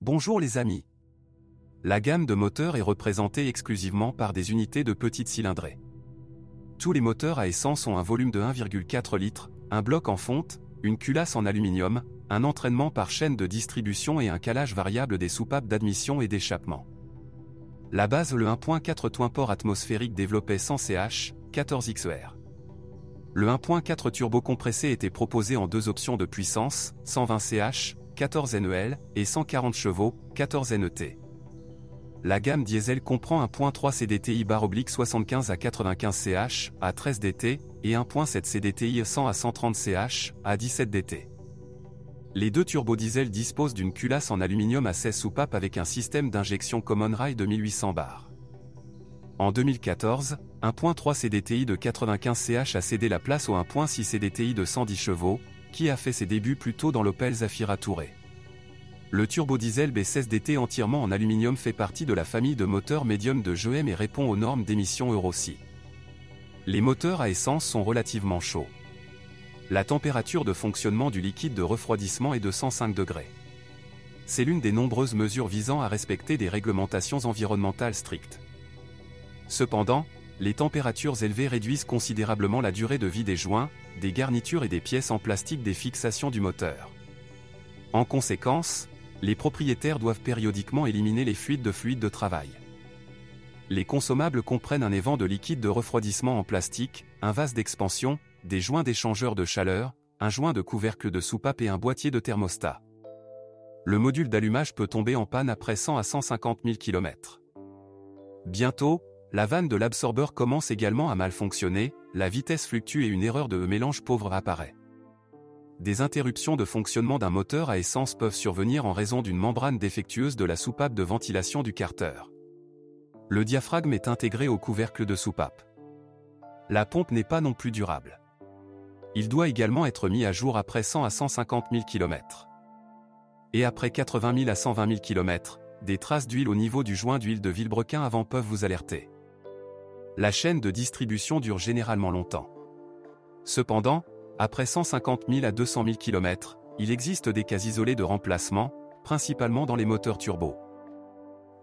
Bonjour les amis. La gamme de moteurs est représentée exclusivement par des unités de petite cylindrée. Tous les moteurs à essence ont un volume de 1,4 litres, un bloc en fonte, une culasse en aluminium, un entraînement par chaîne de distribution et un calage variable des soupapes d'admission et d'échappement. La base le 1.4 twin port atmosphérique développé 100 CH, 14 XER. Le 1.4 turbo compressé était proposé en deux options de puissance, 120 CH, 14 NEL, et 140 chevaux, 14 NET. La gamme diesel comprend 1.3 CDTI/75 à 95 CH, à 13 DT, et 1.7 CDTI 100 à 130 CH, à 17 DT. Les deux turbodiesels disposent d'une culasse en aluminium à 16 soupapes avec un système d'injection Common Rail de 1800 bars. En 2014, 1.3 CDTI de 95 CH a cédé la place au 1.6 CDTI de 110 chevaux, qui a fait ses débuts plus tôt dans l'Opel Zafira Tourer. Le turbodiesel B16 DT entièrement en aluminium fait partie de la famille de moteurs médium de GM et répond aux normes d'émission Euro 6. Les moteurs à essence sont relativement chauds. La température de fonctionnement du liquide de refroidissement est de 105 degrés. C'est l'une des nombreuses mesures visant à respecter des réglementations environnementales strictes. Cependant, les températures élevées réduisent considérablement la durée de vie des joints, des garnitures et des pièces en plastique des fixations du moteur. En conséquence, les propriétaires doivent périodiquement éliminer les fuites de fluide de travail. Les consommables comprennent un évent de liquide de refroidissement en plastique, un vase d'expansion, des joints d'échangeur de chaleur, un joint de couvercle de soupape et un boîtier de thermostat. Le module d'allumage peut tomber en panne après 100 à 150 000 km. Bientôt, la vanne de l'absorbeur commence également à mal fonctionner, la vitesse fluctue et une erreur de mélange pauvre apparaît. Des interruptions de fonctionnement d'un moteur à essence peuvent survenir en raison d'une membrane défectueuse de la soupape de ventilation du carter. Le diaphragme est intégré au couvercle de soupape. La pompe n'est pas non plus durable. Il doit également être mis à jour après 100 à 150 000 km. Et après 80 000 à 120 000 km, des traces d'huile au niveau du joint d'huile de Vilebrequin avant peuvent vous alerter. La chaîne de distribution dure généralement longtemps. Cependant, après 150 000 à 200 000 km, il existe des cas isolés de remplacement, principalement dans les moteurs turbo.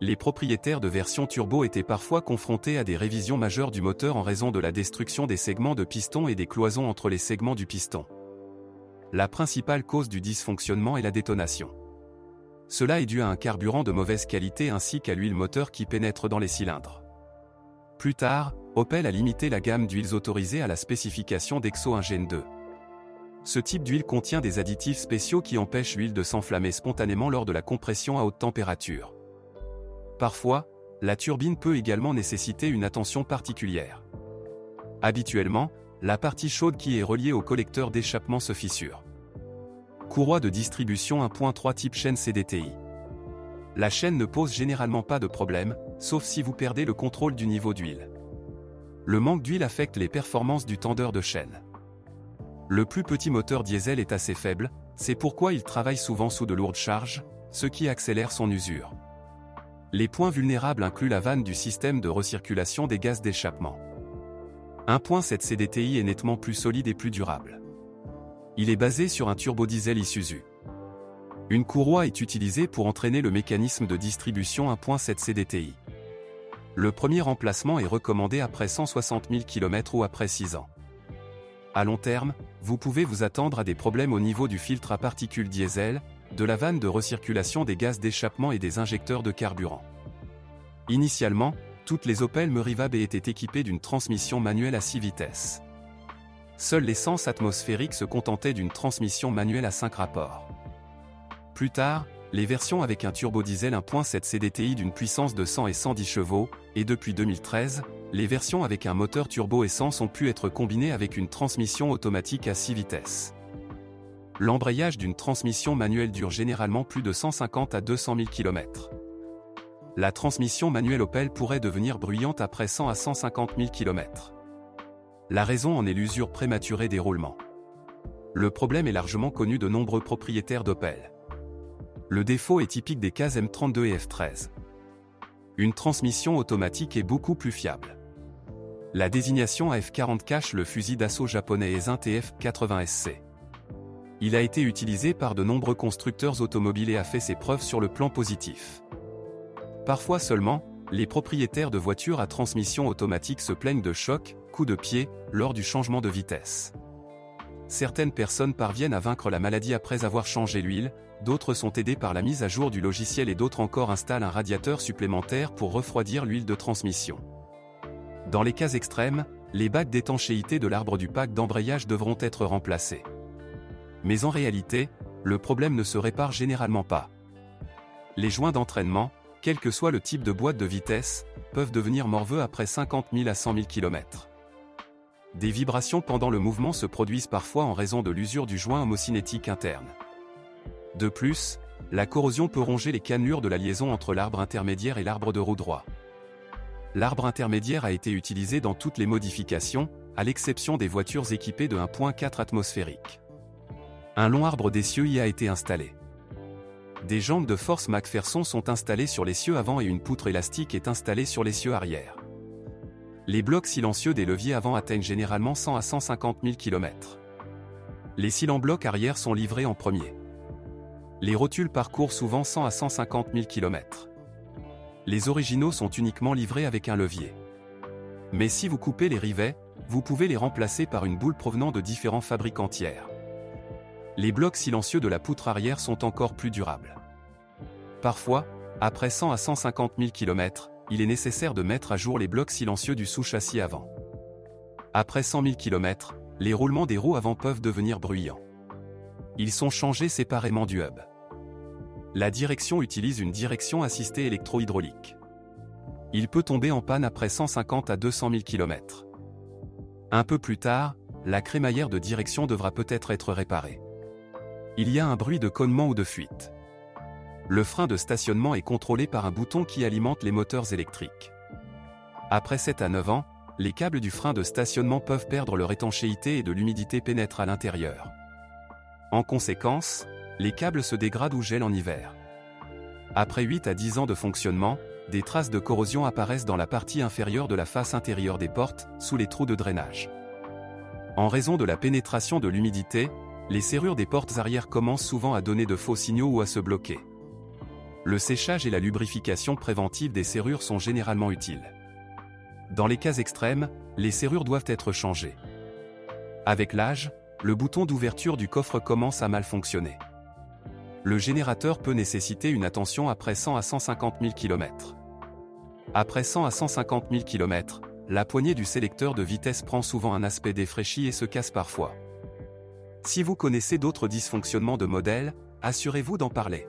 Les propriétaires de versions turbo étaient parfois confrontés à des révisions majeures du moteur en raison de la destruction des segments de piston et des cloisons entre les segments du piston. La principale cause du dysfonctionnement est la détonation. Cela est dû à un carburant de mauvaise qualité ainsi qu'à l'huile moteur qui pénètre dans les cylindres. Plus tard, Opel a limité la gamme d'huiles autorisées à la spécification d'Exo 1 Gen 2. Ce type d'huile contient des additifs spéciaux qui empêchent l'huile de s'enflammer spontanément lors de la compression à haute température. Parfois, la turbine peut également nécessiter une attention particulière. Habituellement, la partie chaude qui est reliée au collecteur d'échappement se fissure. Courroie de distribution 1.3 type chaîne CDTI. La chaîne ne pose généralement pas de problème, sauf si vous perdez le contrôle du niveau d'huile. Le manque d'huile affecte les performances du tendeur de chaîne. Le plus petit moteur diesel est assez faible, c'est pourquoi il travaille souvent sous de lourdes charges, ce qui accélère son usure. Les points vulnérables incluent la vanne du système de recirculation des gaz d'échappement. 1.7 CDTI est nettement plus solide et plus durable. Il est basé sur un turbodiesel Isuzu. Une courroie est utilisée pour entraîner le mécanisme de distribution 1.7 CDTI. Le premier remplacement est recommandé après 160 000 km ou après 6 ans. À long terme, vous pouvez vous attendre à des problèmes au niveau du filtre à particules diesel, de la vanne de recirculation des gaz d'échappement et des injecteurs de carburant. Initialement, toutes les Opel Meriva B étaient équipées d'une transmission manuelle à 6 vitesses. Seule l'essence atmosphérique se contentait d'une transmission manuelle à 5 rapports. Plus tard, les versions avec un turbodiesel 1.7 CDTI d'une puissance de 100 et 110 chevaux, et depuis 2013, les versions avec un moteur turbo essence ont pu être combinées avec une transmission automatique à 6 vitesses. L'embrayage d'une transmission manuelle dure généralement plus de 150 à 200 000 km. La transmission manuelle Opel pourrait devenir bruyante après 100 à 150 000 km. La raison en est l'usure prématurée des roulements. Le problème est largement connu de nombreux propriétaires d'Opel. Le défaut est typique des cas M32 et F13. Une transmission automatique est beaucoup plus fiable. La désignation AF40 cache le fusil d'assaut japonais Aisin TF80SC. Il a été utilisé par de nombreux constructeurs automobiles et a fait ses preuves sur le plan positif. Parfois seulement, les propriétaires de voitures à transmission automatique se plaignent de chocs, coups de pied, lors du changement de vitesse. Certaines personnes parviennent à vaincre la maladie après avoir changé l'huile, d'autres sont aidées par la mise à jour du logiciel et d'autres encore installent un radiateur supplémentaire pour refroidir l'huile de transmission. Dans les cas extrêmes, les bacs d'étanchéité de l'arbre du pack d'embrayage devront être remplacés. Mais en réalité, le problème ne se répare généralement pas. Les joints d'entraînement, quel que soit le type de boîte de vitesse, peuvent devenir morveux après 50 000 à 100 000 km. Des vibrations pendant le mouvement se produisent parfois en raison de l'usure du joint homocinétique interne. De plus, la corrosion peut ronger les cannelures de la liaison entre l'arbre intermédiaire et l'arbre de roue droit. L'arbre intermédiaire a été utilisé dans toutes les modifications, à l'exception des voitures équipées de 1.4 atmosphérique. Un long arbre d'essieu y a été installé. Des jambes de force McPherson sont installées sur l'essieu avant et une poutre élastique est installée sur l'essieu arrière. Les blocs silencieux des leviers avant atteignent généralement 100 à 150 000 km. Les cylindres blocs arrière sont livrés en premier. Les rotules parcourent souvent 100 à 150 000 km. Les originaux sont uniquement livrés avec un levier. Mais si vous coupez les rivets, vous pouvez les remplacer par une boule provenant de différents fabricants tiers. Les blocs silencieux de la poutre arrière sont encore plus durables. Parfois, après 100 à 150 000 km, il est nécessaire de mettre à jour les blocs silencieux du sous-châssis avant. Après 100 000 km, les roulements des roues avant peuvent devenir bruyants. Ils sont changés séparément du hub. La direction utilise une direction assistée électro-hydraulique. Il peut tomber en panne après 150 à 200 000 km. Un peu plus tard, la crémaillère de direction devra peut-être être réparée. Il y a un bruit de connement ou de fuite. Le frein de stationnement est contrôlé par un bouton qui alimente les moteurs électriques. Après 7 à 9 ans, les câbles du frein de stationnement peuvent perdre leur étanchéité et de l'humidité pénètre à l'intérieur. En conséquence, les câbles se dégradent ou gèlent en hiver. Après 8 à 10 ans de fonctionnement, des traces de corrosion apparaissent dans la partie inférieure de la face intérieure des portes, sous les trous de drainage. En raison de la pénétration de l'humidité, les serrures des portes arrière commencent souvent à donner de faux signaux ou à se bloquer. Le séchage et la lubrification préventive des serrures sont généralement utiles. Dans les cas extrêmes, les serrures doivent être changées. Avec l'âge, le bouton d'ouverture du coffre commence à mal fonctionner. Le générateur peut nécessiter une attention après 100 à 150 000 km. Après 100 à 150 000 km, la poignée du sélecteur de vitesse prend souvent un aspect défraîchi et se casse parfois. Si vous connaissez d'autres dysfonctionnements de modèle, assurez-vous d'en parler.